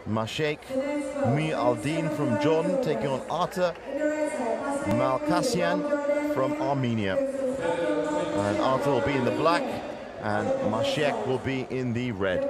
Mashayekh M Aldeen from Jordan taking on Artur Malkhasyan from Armenia. And Artur will be in the black and Mashayekh will be in the red.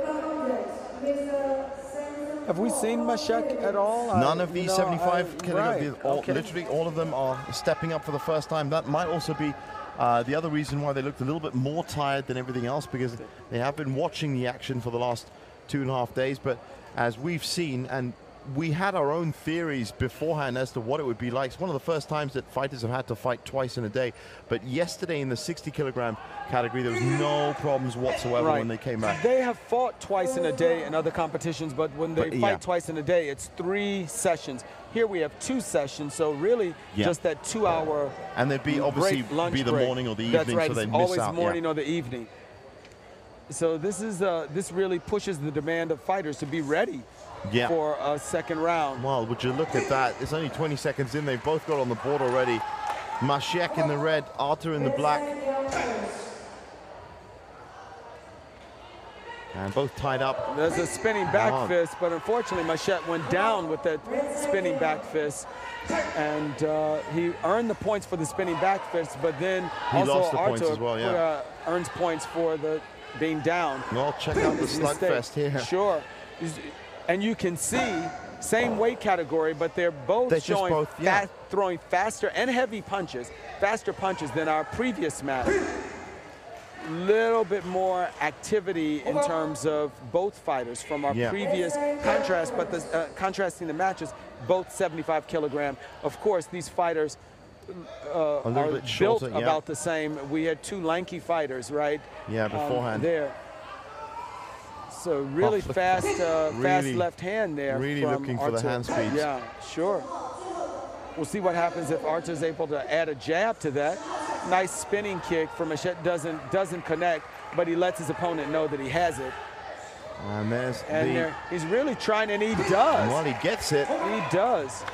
Have we seen Mashayekh at all? None of these 75 kilograms, right. literally all of them are stepping up for the first time. That might also be the other reason why they looked a little bit more tired than everything else, because they have been watching the action for the last 2.5 days. But as we've seen, and we had our own theories beforehand as to what it would be like. It's one of the first times that fighters have had to fight twice in a day. But yesterday in the 60-kilogram category, there was no problems whatsoever when they came back. They have fought twice in a day in other competitions, but when they fight twice in a day, it's 3 sessions. Here we have 2 sessions, so really just that 2-hour and they'd be obviously be the morning or the evening. That's right. So they miss always out. Morning or the evening. So this is this really pushes the demand of fighters to be ready for a second round. Well, would you look at that? It's only 20 seconds in. They've both got on the board already. Mashayekh in the red, Artur in the black. And both tied up. There's a spinning back fist, but unfortunately Mashayekh went down with that spinning back fist. And he earned the points for the spinning back fist, but then he lost the Artur points as well, earns points for the being down. Well, check out the slugfest here. Sure. And you can see, same weight category, but they're both showing throwing faster and heavy punches, faster punches than our previous match. Little bit more activity in terms of both fighters from our previous contrast, but the, contrasting the matches, both 75 kilogram. Of course, these fighters are built about the same. We had 2 lanky fighters, right? Yeah, beforehand. There. So really fast, fast left hand there. Really from looking for the hand speeds. Yeah, sure. We'll see what happens if Artur's able to add a jab to that. Nice spinning kick from Mashayekh, doesn't connect, but he lets his opponent know that he has it. And there's he's really trying, and he does. Well, he gets it. He does.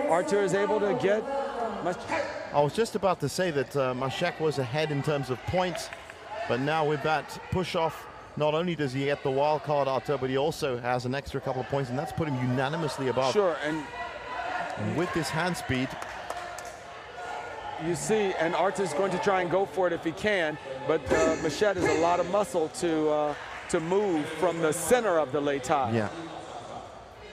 Artur is able to get. I was just about to say that Mashayekh was ahead in terms of points, but now with that push-off, not only does he get the wild card, Artur, but he also has an extra couple of points, and that's put him unanimously above. Sure, and with this hand speed, you see, and Artur's going to try and go for it if he can, but Mashayekh has a lot of muscle to move from the center of the lei tai. Yeah.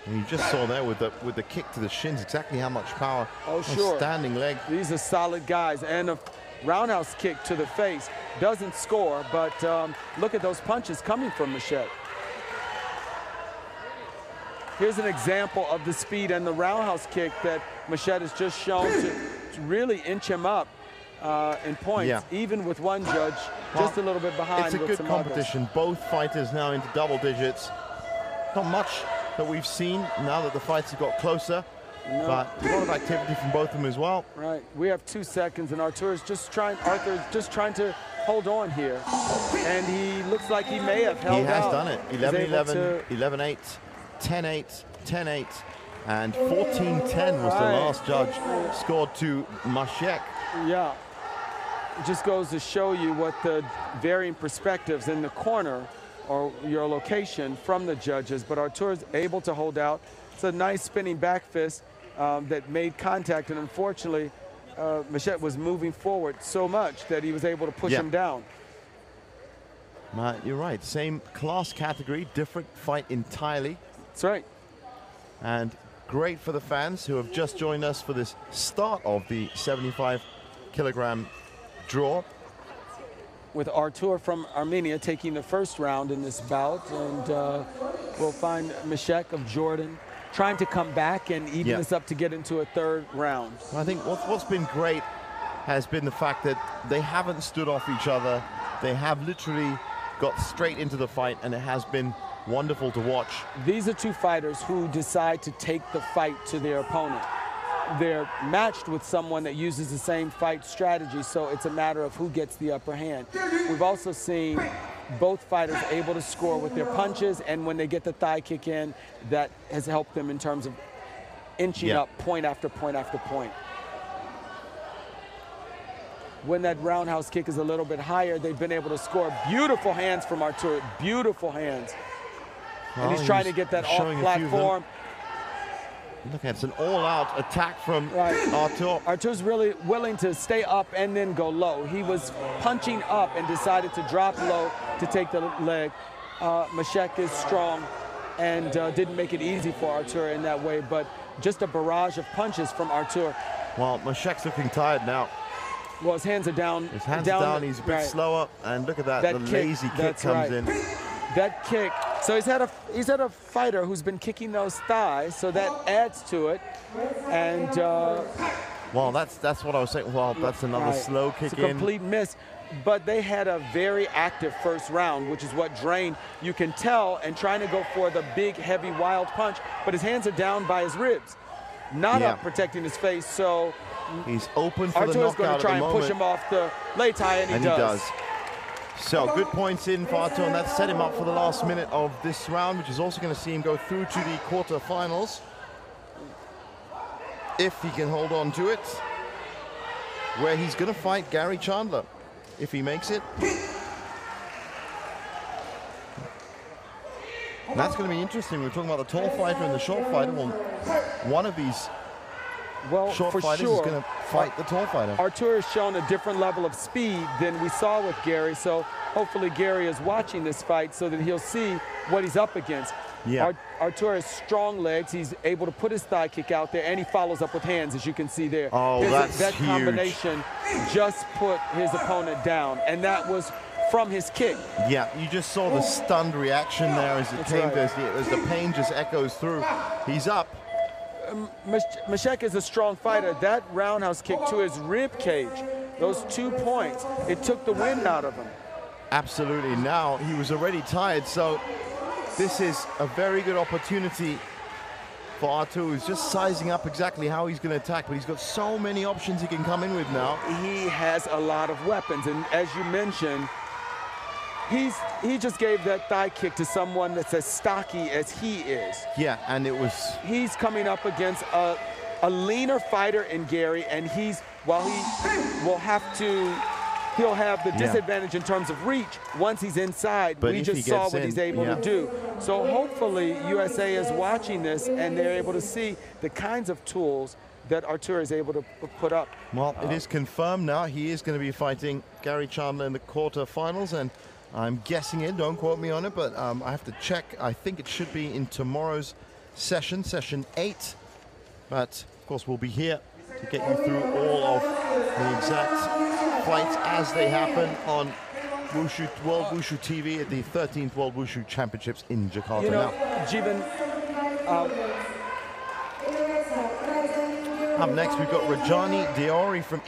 And you just saw there with the kick to the shins exactly how much power. Oh, sure. Standing leg. These are solid guys, and a roundhouse kick to the face doesn't score, but look at those punches coming from Mashayekh. Here's an example of the speed and the roundhouse kick that Mashayekh has just shown to really inch him up in points, even with one judge just a little bit behind. It's a good competition. Both fighters now into double digits. Not much that we've seen now that the fights have got closer, but a lot of activity from both of them as well. Right. We have 2 seconds, and Artur's just trying to hold on here, and he looks like he may have held out. He has done it. 11-11, 11-8, 10-8, 10-8, and 14-10 was the last judge scored to Mashayekh. Yeah. It just goes to show you what the varying perspectives in the corner or your location from the judges, but Artur is able to hold out. It's a nice spinning back fist that made contact, and unfortunately, Mashayekh was moving forward so much that he was able to push him down. You're right, same class category, different fight entirely. That's right. And great for the fans who have just joined us for this start of the 75-kilogram draw. With Artur from Armenia taking the first round in this bout, and we'll find Mashayekh of Jordan trying to come back and even this up to get into a 3rd round. I think what's been great has been the fact that they haven't stood off each other. They have literally got straight into the fight, and it has been wonderful to watch. These are 2 fighters who decide to take the fight to their opponent. They're matched with someone that uses the same fight strategy, so it's a matter of who gets the upper hand. We've also seen both fighters able to score with their punches, and when they get the thigh kick in, that has helped them in terms of inching up point after point after point. When that roundhouse kick is a little bit higher, they've been able to score. Beautiful hands from Artur, beautiful hands. and he's trying to get that off platform. Look, it's an all-out attack from Artur. Artur's really willing to stay up and then go low. He was punching up and decided to drop low to take the leg. Mashayehk is strong and didn't make it easy for Artur in that way, but just a barrage of punches from Artur. Well, Mashayek's looking tired now. Well, his hands are down. His hands are down. He's a bit slower, and look at that. The lazy kick comes in. That kick. So he's had a fighter who's been kicking those thighs, so that adds to it. And well, that's what I was saying. Well, that's another slow kick in. It's a complete miss. But they had a very active first round, which is what drained. You can tell, and trying to go for the big, heavy, wild punch, but his hands are down by his ribs, not up protecting his face. So he's open for the knockout. Artur's going to try and push him off the lei tai, and he does. So good points in for Artur, and that set him up for the last minute of this round, which is also going to see him go through to the quarterfinals, if he can hold on to it, where he's going to fight Gary Chandler, if he makes it. And that's going to be interesting. We're talking about the tall fighter and the short fighter. Well, one of these short fighters is going to fight the tall fighter. Artur has shown a different level of speed than we saw with Gary, so hopefully Gary is watching this fight so that he'll see what he's up against. Yeah. Artur has strong legs. He's able to put his thigh kick out there, and he follows up with hands, as you can see there. Oh, that's that huge. Combination just put his opponent down, and that was from his kick. Yeah, you just saw the stunned reaction there as it came, as the pain just echoes through. He's up. Mashayehk is a strong fighter. That roundhouse kick to his rib cage, those 2 points, it took the wind out of him. Absolutely. Now he was already tired, so this is a very good opportunity for Artur, who's just sizing up exactly how he's going to attack, but he's got so many options he can come in with now. He has a lot of weapons, and as you mentioned, he just gave that thigh kick to someone that's as stocky as he is. Yeah, and it was... He's coming up against a leaner fighter in Gary, and while he will have to... He'll have the disadvantage in terms of reach once he's inside. But we just saw what he's able to do. So hopefully USA is watching this and they're able to see the kinds of tools that Artur is able to put up. Well, it is confirmed now. He is going to be fighting Gary Chandler in the quarterfinals, and I'm guessing it. Don't quote me on it, but I have to check. I think it should be in tomorrow's session, session 8. But of course, we'll be here to get you through all of the exact fights as they happen on World Wushu TV at the 13th World Wushu Championships in Jakarta. You know, Jeevan, up next, we've got Rajani Diori from